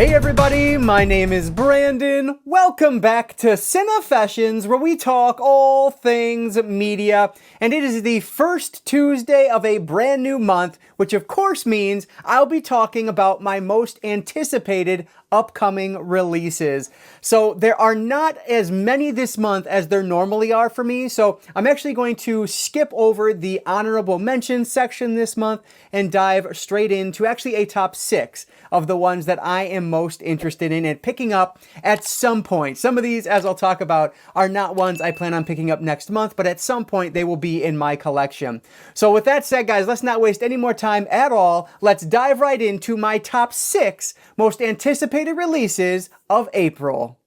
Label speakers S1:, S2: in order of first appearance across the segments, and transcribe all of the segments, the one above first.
S1: Hey everybody, my name is Brandon. Welcome back to Cinefessions, where we talk all things media. And it is the first Tuesday of a brand new month, which of course means I'll be talking about my most anticipated upcoming releases. So there are not as many this month as there normally are for me, so I'm actually going to skip over the honorable mention section this month and dive straight into actually a top 6 of the ones that I am most interested in and picking up at some point. Some of these, as I'll talk about, are not ones I plan on picking up next month, but at some point they will be in my collection. So with that said, guys, let's not waste any more time at all. Let's dive right into my top 6 most anticipated releases of April.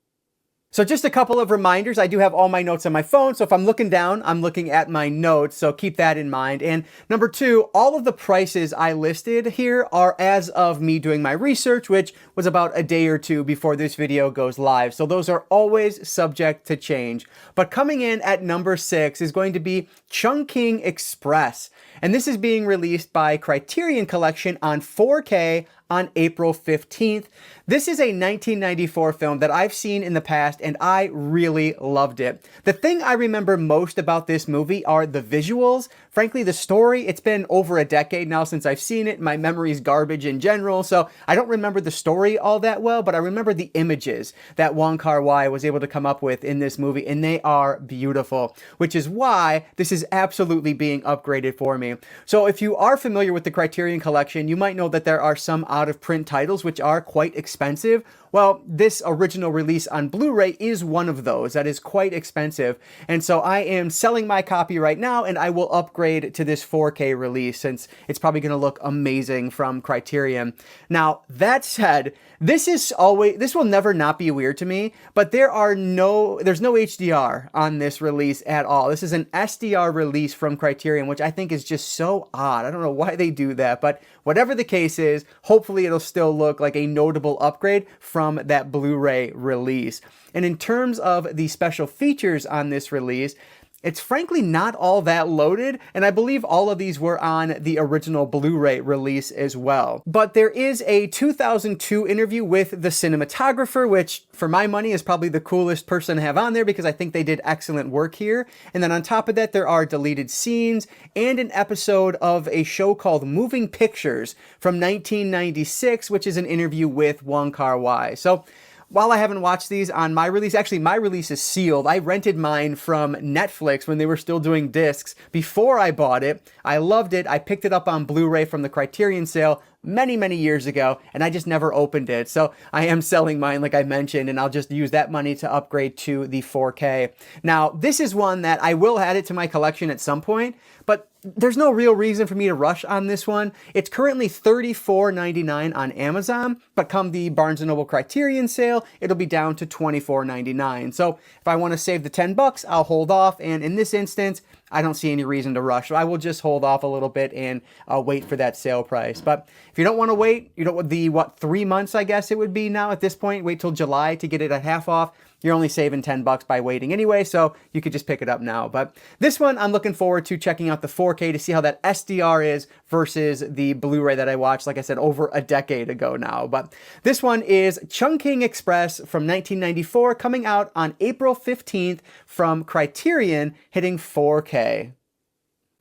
S1: So just a couple of reminders. I do have all my notes on my phone, so if I'm looking down, I'm looking at my notes, so keep that in mind. And number 2, all of the prices I listed here are as of me doing my research, which was about a day or two before this video goes live. So those are always subject to change. But coming in at number 6 is going to be Chungking Express. And this is being released by Criterion Collection on 4K on April 15th. This is a 1994 film that I've seen in the past and I really loved it. The thing I remember most about this movie are the visuals. Frankly, the story, it's been over a decade now since I've seen it. My memory's garbage in general, so I don't remember the story all that well, but I remember the images that Wong Kar-wai was able to come up with in this movie, and they are beautiful, which is why this is absolutely being upgraded for me. So if you are familiar with the Criterion Collection, you might know that there are some out-of-print titles which are quite expensive. Well, this original release on Blu-ray is one of those that is quite expensive. And so I am selling my copy right now and I will upgrade to this 4K release since it's probably going to look amazing from Criterion. Now, that said, this will never not be weird to me, but there's no HDR on this release at all. This is an SDR release from Criterion, which I think is just so odd. I don't know why they do that, but whatever the case is, hopefully it'll still look like a notable upgrade from that Blu-ray release. And in terms of the special features on this release, it's frankly not all that loaded, and I believe all of these were on the original Blu-ray release as well. But there is a 2002 interview with the cinematographer, which for my money is probably the coolest person to have on there because I think they did excellent work here. And then on top of that, there are deleted scenes and an episode of a show called Moving Pictures from 1996, which is an interview with Wong Kar-wai. So while I haven't watched these on my release, actually my release is sealed. I rented mine from Netflix when they were still doing discs before I bought it. I loved it. I picked it up on Blu-ray from the Criterion sale many years ago, and I just never opened it. So I am selling mine, like I mentioned, and I'll just use that money to upgrade to the 4K. Now, this is one that I will add it to my collection at some point, but there's no real reason for me to rush on this one. It's currently $34.99 on Amazon, but come the Barnes & Noble Criterion sale, it'll be down to $24.99. So if I want to save the $10, I'll hold off, and in this instance, I don't see any reason to rush. So I will just hold off a little bit and wait for that sale price. But if you don't want to wait, 3 months, I guess it would be now at this point, wait till July to get it at half off. You're only saving $10 by waiting anyway, so you could just pick it up now. But this one, I'm looking forward to checking out the 4K to see how that SDR is versus the Blu-ray that I watched, like I said, over a decade ago now. But this one is Chungking Express from 1994, coming out on April 15th from Criterion, hitting 4K.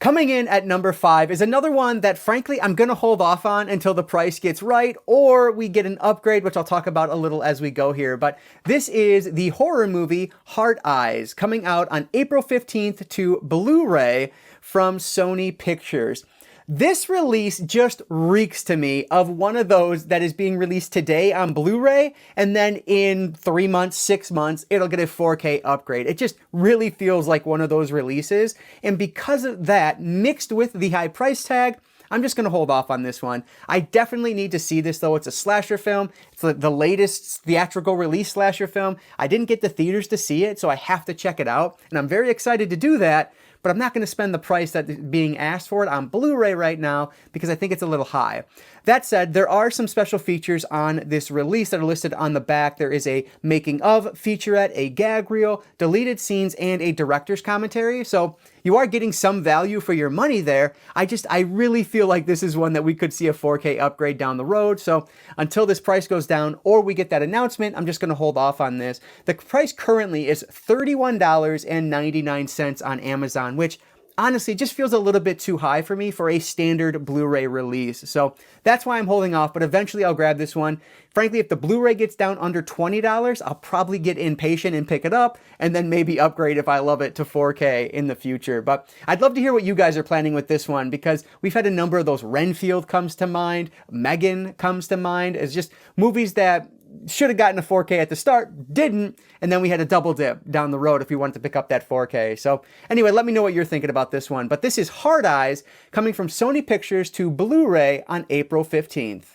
S1: Coming in at number 5 is another one that, frankly, I'm going to hold off on until the price gets right, or we get an upgrade, which I'll talk about a little as we go here. But this is the horror movie Heart Eyes, coming out on April 15th to Blu-ray from Sony Pictures. This release just reeks to me of one of those that is being released today on Blu-ray, and then in 3 months, 6 months, it'll get a 4K upgrade. It just really feels like one of those releases, and because of that, mixed with the high price tag, I'm just going to hold off on this one. I definitely need to see this, though. It's a slasher film. It's the latest theatrical release slasher film. I didn't get the theaters to see it, so I have to check it out, and I'm very excited to do that. But I'm not going to spend the price that is being asked for it on Blu-ray right now because I think it's a little high. That said, there are some special features on this release that are listed on the back. There is a making of featurette, a gag reel, deleted scenes, and a director's commentary. So you are getting some value for your money there. I really feel like this is one that we could see a 4K upgrade down the road. So until this price goes down or we get that announcement, I'm just going to hold off on this. The price currently is $31.99 on Amazon, which honestly just feels a little bit too high for me for a standard Blu-ray release. So that's why I'm holding off, but eventually I'll grab this one. Frankly, if the Blu-ray gets down under $20, I'll probably get impatient and pick it up and then maybe upgrade if I love it to 4K in the future. But I'd love to hear what you guys are planning with this one, because we've had a number of those. Renfield comes to mind, Megan comes to mind as just movies that should have gotten a 4K at the start, didn't, and then we had a double dip down the road if we wanted to pick up that 4K. So anyway, let me know what you're thinking about this one. But this is Hard Eyes, coming from Sony Pictures to Blu-ray on April 15th.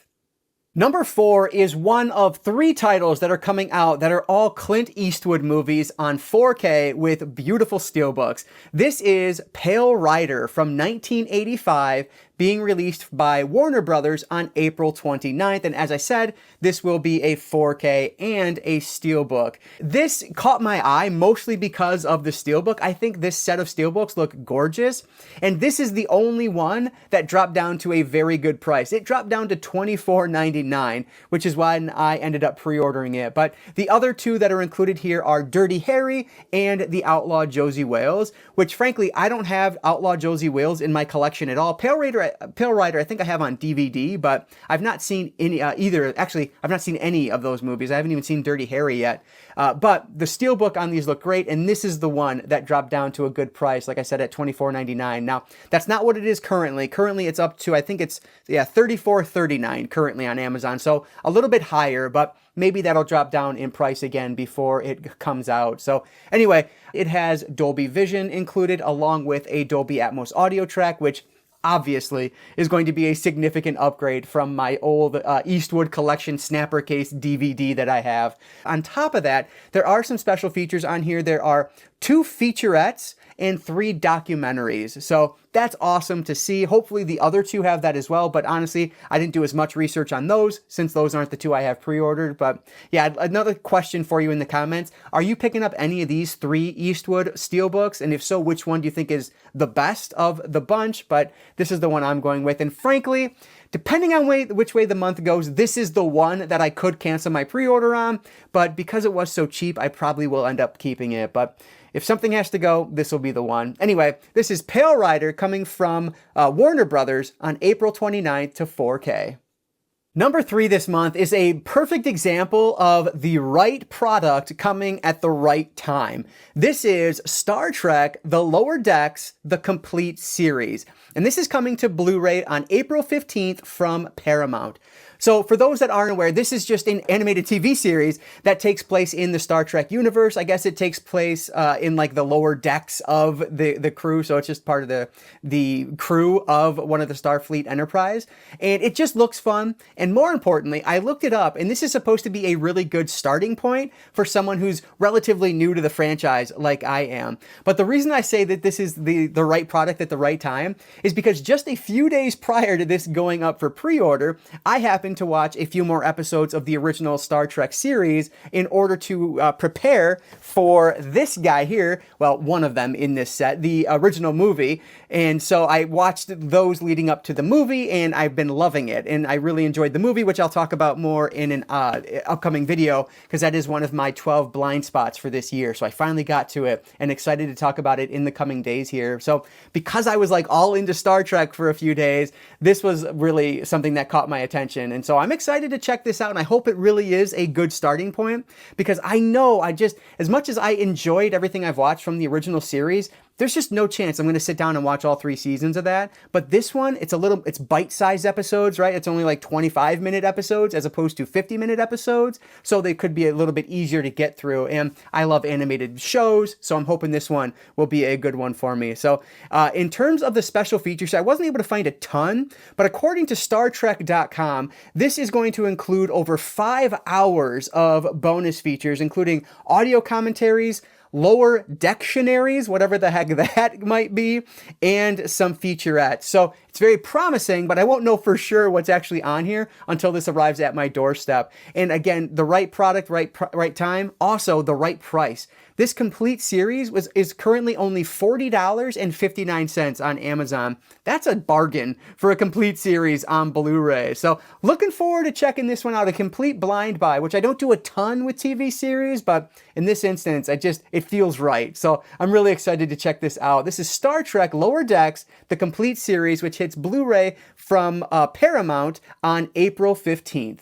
S1: Number 4 is one of 3 titles that are coming out that are all Clint Eastwood movies on 4K with beautiful steelbooks. This is Pale Rider from 1985, being released by Warner Brothers on April 29th. And as I said, this will be a 4K and a steelbook. This caught my eye mostly because of the steelbook. I think this set of steelbooks look gorgeous. And this is the only one that dropped down to a very good price. It dropped down to $24.99, which is why I ended up pre-ordering it. But the other 2 that are included here are Dirty Harry and The Outlaw Josie Wales, which frankly, I don't have Outlaw Josie Wales in my collection at all. Pale Rider, I think I have on DVD, but I've not seen any either. Actually, I've not seen any of those movies. I haven't even seen Dirty Harry yet. But the steelbook on these look great, and this is the one that dropped down to a good price, like I said, at $24.99. Now, that's not what it is currently. Currently, it's up to, I think it's, $34.39 currently on Amazon, so a little bit higher, but maybe that'll drop down in price again before it comes out. So anyway, it has Dolby Vision included, along with a Dolby Atmos audio track, which obviously is going to be a significant upgrade from my old Eastwood Collection snapper case DVD that I have. On top of that, there are some special features on here. There are 2 featurettes and 3 documentaries. So that's awesome to see. Hopefully the other 2 have that as well, but honestly, I didn't do as much research on those since those aren't the 2 I have pre-ordered. But yeah, another question for you in the comments. Are you picking up any of these 3 Eastwood steelbooks? And if so, which one do you think is the best of the bunch? But this is the one I'm going with. And frankly, depending on which way the month goes, this is the one that I could cancel my pre-order on. But because it was so cheap, I probably will end up keeping it. But if something has to go, this will be the one. Anyway, this is Pale Rider, coming from Warner Brothers on April 29th to 4K. Number 3 this month is a perfect example of the right product coming at the right time. This is Star Trek: The Lower Decks, the complete series. And this is coming to Blu-ray on April 15th from Paramount. So for those that aren't aware, this is just an animated TV series that takes place in the Star Trek universe. I guess it takes place in like the lower decks of the crew. So it's just part of the crew of one of the Starfleet Enterprise. And it just looks fun. And more importantly, I looked it up, and this is supposed to be a really good starting point for someone who's relatively new to the franchise like I am. But the reason I say that this is the right product at the right time is because just a few days prior to this going up for pre-order, I happened to watch a few more episodes of the original Star Trek series in order to prepare for this guy here, well, one of them in this set, the original movie. And so I watched those leading up to the movie, and I've been loving it. And I really enjoyed the movie, which I'll talk about more in an upcoming video, because that is one of my 12 blind spots for this year. So I finally got to it and excited to talk about it in the coming days here. So because I was like all into Star Trek for a few days, this was really something that caught my attention. And so I'm excited to check this out, and I hope it really is a good starting point, because I know as much as I enjoyed everything I've watched from the original series, there's just no chance I'm going to sit down and watch all 3 seasons of that. But this one, it's bite-sized episodes, right? It's only like 25-minute episodes as opposed to 50-minute episodes. So they could be a little bit easier to get through. And I love animated shows, so I'm hoping this one will be a good one for me. So in terms of the special features, I wasn't able to find a ton, but according to StarTrek.com, this is going to include over 5 hours of bonus features, including audio commentaries, lower dictionaries, whatever the heck that might be, and some featurettes. So it's very promising, but I won't know for sure what's actually on here until this arrives at my doorstep. And again, the right product, right time, also the right price. This complete series is currently only $40.59 on Amazon. That's a bargain for a complete series on Blu-ray. So looking forward to checking this one out, a complete blind buy, which I don't do a ton with TV series, but in this instance, it feels right. So I'm really excited to check this out. This is Star Trek Lower Decks, the complete series, which hits Blu-ray from Paramount on April 15th.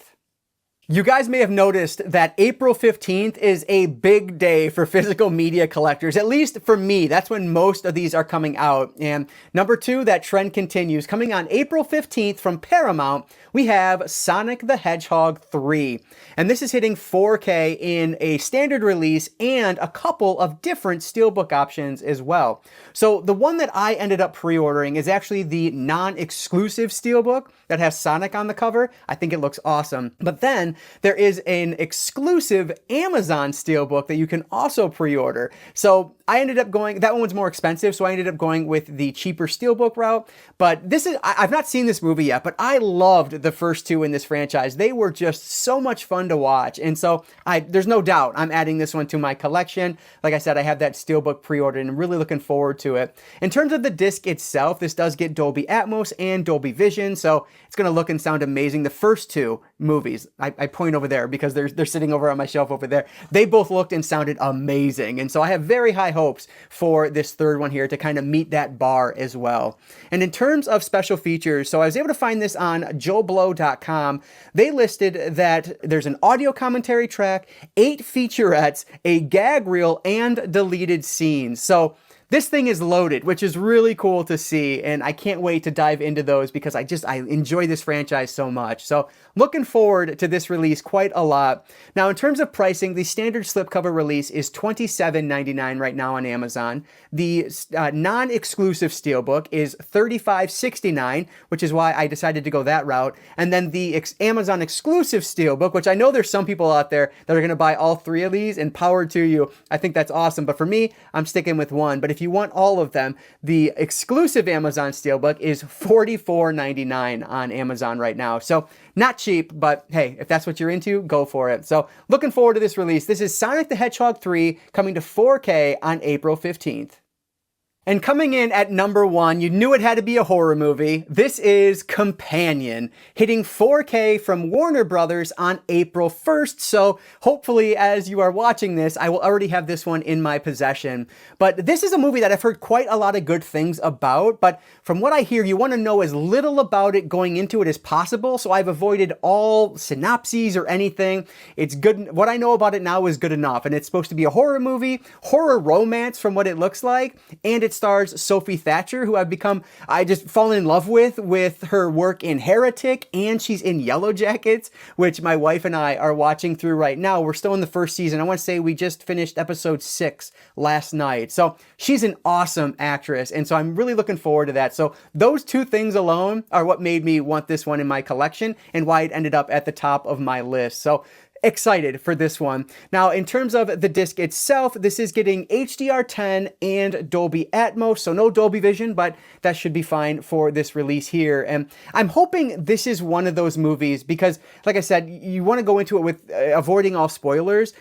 S1: You guys may have noticed that April 15th is a big day for physical media collectors, at least for me. That's when most of these are coming out. And number two, that trend continues. Coming on April 15th from Paramount, we have Sonic the Hedgehog 3. And this is hitting 4K in a standard release and a couple of different steelbook options as well. So the one that I ended up pre-ordering is actually the non-exclusive steelbook that has Sonic on the cover. I think it looks awesome. But then there is an exclusive Amazon steelbook that you can also pre-order. So I ended up going, that one was more expensive, so I ended up going with the cheaper steelbook route. But I've not seen this movie yet, but I loved the first two in this franchise. They were just so much fun to watch. And so there's no doubt I'm adding this one to my collection. Like I said, I have that steelbook pre-ordered and I'm really looking forward to it. In terms of the disc itself, this does get Dolby Atmos and Dolby Vision, so it's going to look and sound amazing. The first two movies, I point over there because they're sitting over on my shelf over there. They both looked and sounded amazing. And so I have very high hopes for this third one here to kind of meet that bar as well. And in terms of special features, so I was able to find this on JoeBlow.com. They listed that there's an audio commentary track, 8 featurettes, a gag reel, and deleted scenes. So this thing is loaded, which is really cool to see, and I can't wait to dive into those because I enjoy this franchise so much. So looking forward to this release quite a lot. Now, in terms of pricing, the standard slipcover release is $27.99 right now on Amazon. The non-exclusive steelbook is $35.69, which is why I decided to go that route. And then the Amazon exclusive steelbook, which I know there's some people out there that are going to buy all 3 of these, and power to you. I think that's awesome. But for me, I'm sticking with one. But if you want all of them, the exclusive Amazon steelbook is $44.99 on Amazon right now. So not cheap, but hey, if that's what you're into, go for it. So looking forward to this release. This is Sonic the Hedgehog 3 coming to 4K on April 15th. And coming in at number 1, you knew it had to be a horror movie. This is Companion, hitting 4K from Warner Brothers on April 1st. So hopefully as you are watching this, I will already have this one in my possession. But this is a movie that I've heard quite a lot of good things about. But from what I hear, you want to know as little about it going into it as possible. So I've avoided all synopses or anything. It's good. What I know about it now is good enough. And it's supposed to be a horror movie, horror romance from what it looks like. And it's stars Sophie Thatcher, who I just fallen in love with her work in Heretic, and she's in Yellow Jackets, which my wife and I are watching through right now. We're still in the first season. I want to say we just finished episode 6 last night. So she's an awesome actress, and so I'm really looking forward to that. So those 2 things alone are what made me want this one in my collection and why it ended up at the top of my list. So excited for this one. Now, in terms of the disc itself, this is getting HDR10 and Dolby Atmos, so no Dolby Vision, but that should be fine for this release here. And I'm hoping this is one of those movies because, like I said, you want to go into it with avoiding all spoilers.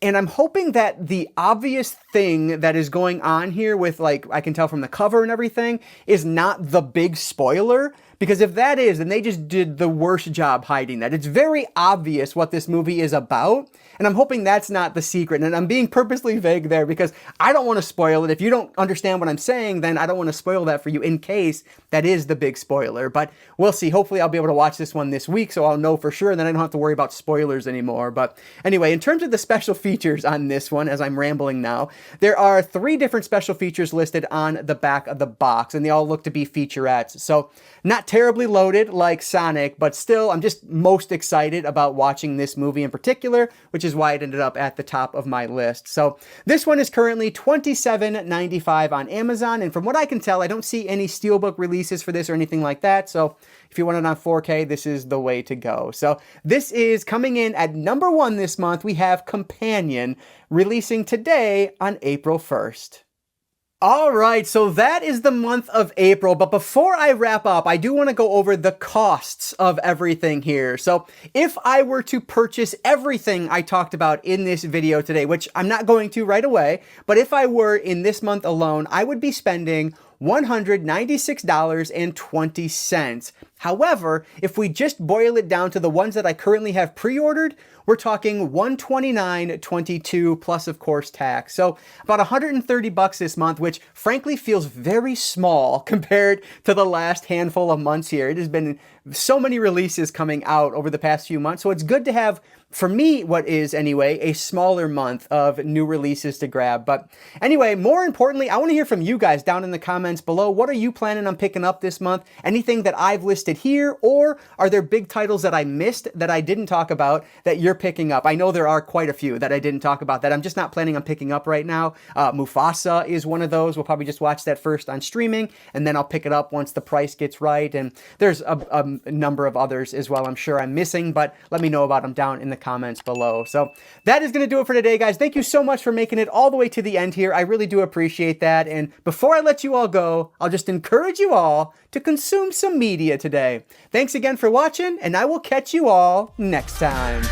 S1: And I'm hoping that the obvious thing that is going on here with, like, I can tell from the cover and everything, is not the big spoiler. Because if that is, then they just did the worst job hiding that. It's very obvious what this movie is about, and I'm hoping that's not the secret. And I'm being purposely vague there because I don't want to spoil it. If you don't understand what I'm saying, then I don't want to spoil that for you in case that is the big spoiler. But we'll see. Hopefully I'll be able to watch this one this week, so I'll know for sure, and then I don't have to worry about spoilers anymore. But anyway, in terms of the special features on this one, as I'm rambling now, there are 3 different special features listed on the back of the box, and they all look to be featurettes. So not terribly loaded like Sonic, but still, I'm just most excited about watching this movie in particular, which is why it ended up at the top of my list. So this one is currently $27.95 on Amazon, and from what I can tell, I don't see any steelbook releases for this or anything like that, so if you want it on 4K, this is the way to go. So this is coming in at number 1 this month. We have Companion, releasing today on April 1st. All right, so that is the month of April, but before I wrap up, I do want to go over the costs of everything here. So if I were to purchase everything I talked about in this video today, which I'm not going to right away, but if I were in this month alone, I would be spending $196.20. However, if we just boil it down to the ones that I currently have pre-ordered, we're talking $129.22 plus, of course, tax. So about 130 bucks this month, which frankly feels very small compared to the last handful of months here. It has been so many releases coming out over the past few months. So it's good to have, for me, what is anyway, a smaller month of new releases to grab. But anyway, more importantly, I want to hear from you guys down in the comments below. What are you planning on picking up this month? Anything that I've listed here, or are there big titles that I missed that I didn't talk about that you're picking up? I know there are quite a few that I didn't talk about that I'm just not planning on picking up right now. Mufasa is one of those. We'll probably just watch that first on streaming, and then I'll pick it up once the price gets right. And there's a number of others as well I'm sure I'm missing, but let me know about them down in the comments below. So that is going to do it for today, guys. Thank you so much for making it all the way to the end here. I really do appreciate that. And before I let you all go, I'll just encourage you all to consume some media today. Thanks again for watching, and I will catch you all next time.